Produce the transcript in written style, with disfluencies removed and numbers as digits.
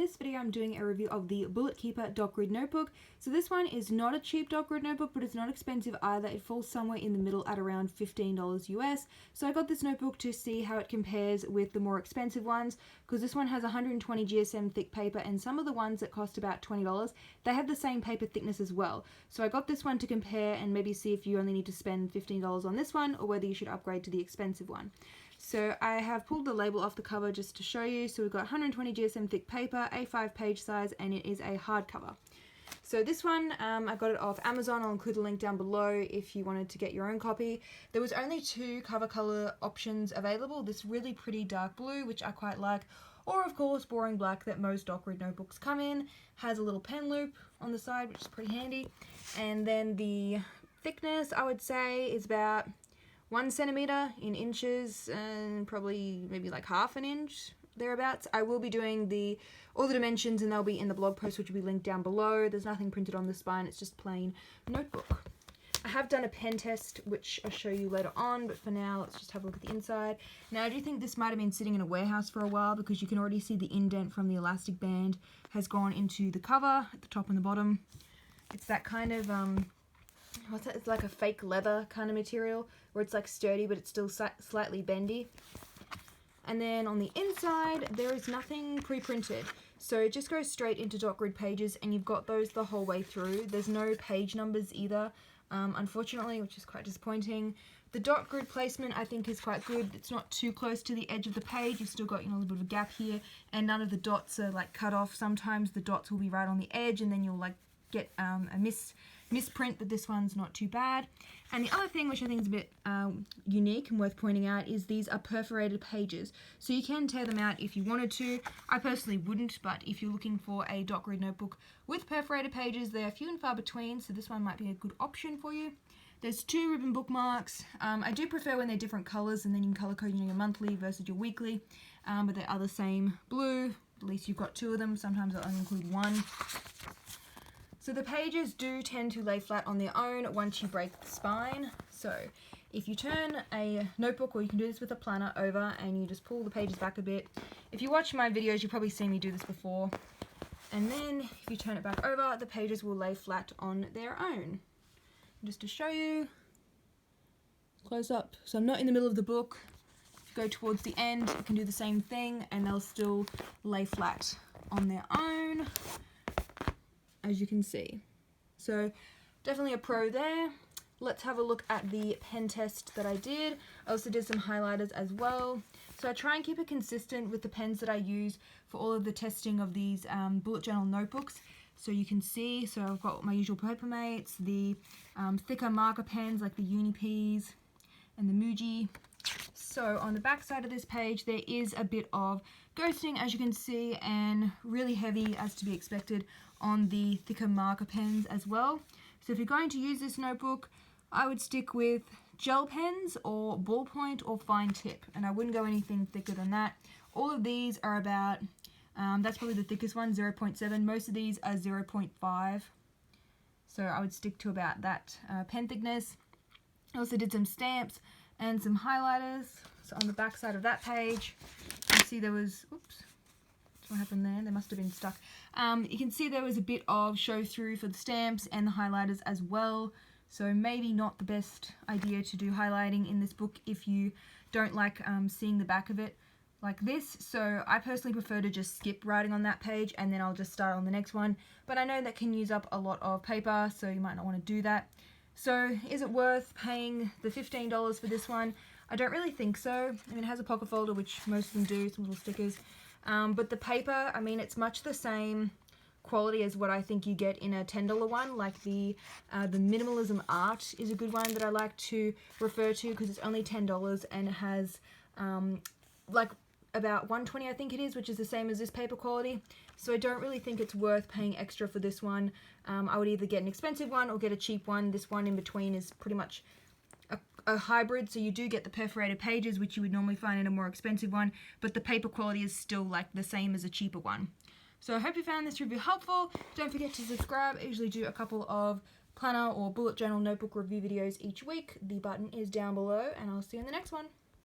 this video I'm doing a review of the Bullet Keeper Dot Grid Notebook. So this one is not a cheap dot grid notebook, but it's not expensive either. It falls somewhere in the middle at around $15 US. So I got this notebook to see how it compares with the more expensive ones, because this one has 120 GSM thick paper, and some of the ones that cost about $20, they have the same paper thickness as well. So I got this one to compare and maybe see if you only need to spend $15 on this one or whether you should upgrade to the expensive one. So I have pulled the label off the cover just to show you. So we've got 120 GSM thick paper, A5 page size, and it is a hardcover. So this one, I got it off Amazon. I'll include a link down below if you wanted to get your own copy. There was only two cover color options available. This really pretty dark blue, which I quite like, or of course boring black that most dot grid notebooks come in. Has a little pen loop on the side, which is pretty handy. And then the thickness, I would say, is about 1 centimeter in inches, and probably maybe like half an inch thereabouts. I will be doing all the dimensions, and they'll be in the blog post, which will be linked down below. There's nothing printed on the spine, it's just plain notebook. I have done a pen test, which I'll show you later on, but for now let's just have a look at the inside. Now I do think this might have been sitting in a warehouse for a while, because you can already see the indent from the elastic band has gone into the cover at the top and the bottom. It's that kind of what's that? It's like a fake leather kind of material where it's like sturdy but it's still slightly bendy. And then on the inside there is nothing pre-printed, so it just goes straight into dot grid pages, and you've got those the whole way through. There's no page numbers either, unfortunately, which is quite disappointing. The dot grid placement I think is quite good. It's not too close to the edge of the page. You've still got, a little bit of a gap here, and none of the dots are like cut off. Sometimes the dots will be right on the edge, and then you'll like get a misprint, but this one's not too bad. And the other thing, which I think is a bit unique and worth pointing out, is these are perforated pages. So you can tear them out if you wanted to. I personally wouldn't, but if you're looking for a dot grid notebook with perforated pages, they're few and far between, so this one might be a good option for you. There's 2 ribbon bookmarks. I do prefer when they're different colours, and then you can colour code your monthly versus your weekly, but they are the same blue. At least you've got 2 of them. Sometimes I'll only include 1. So the pages do tend to lay flat on their own once you break the spine. So if you turn a notebook, or you can do this with a planner, over, and you just pull the pages back a bit. If you watch my videos, you've probably seen me do this before. And then if you turn it back over, the pages will lay flat on their own. Just to show you, close up. So I'm not in the middle of the book. If you go towards the end, you can do the same thing, and they'll still lay flat on their own, as you can see. So definitely a pro there. Let's have a look at the pen test that I did. I also did some highlighters as well. So I try and keep it consistent with the pens that I use for all of the testing of these bullet journal notebooks. So you can see, so I've got my usual Papermates, the thicker marker pens like the Uni-Ps and the Muji. So on the back side of this page there is a bit of ghosting, as you can see, and really heavy, as to be expected, on the thicker marker pens as well. So if you're going to use this notebook, I would stick with gel pens or ballpoint or fine tip, and I wouldn't go anything thicker than that. All of these are about, that's probably the thickest one, 0.7. Most of these are 0.5. So I would stick to about that pen thickness. I also did some stamps and some highlighters. So on the back side of that page, you see there was, oops, what happened there? They must have been stuck. You can see there was a bit of show through for the stamps and the highlighters as well. So maybe not the best idea to do highlighting in this book if you don't like seeing the back of it like this. So I personally prefer to just skip writing on that page, and then I'll just start on the next one. But I know that can use up a lot of paper, so you might not want to do that. So is it worth paying the $15 for this one? I don't really think so. I mean, it has a pocket folder, which most of them do, some little stickers. But the paper, I mean, it's much the same quality as what I think you get in a $10 one. Like the Minimalism Art is a good one that I like to refer to, because it's only $10 and it has like about 120, I think it is, which is the same as this paper quality. So I don't really think it's worth paying extra for this one. I would either get an expensive one or get a cheap one. This one in between is pretty much a hybrid, so you do get the perforated pages, which you would normally find in a more expensive one, but the paper quality is still like the same as a cheaper one. So I hope you found this review helpful. Don't forget to subscribe. I usually do a couple of planner or bullet journal notebook review videos each week. The button is down below, and I'll see you in the next one.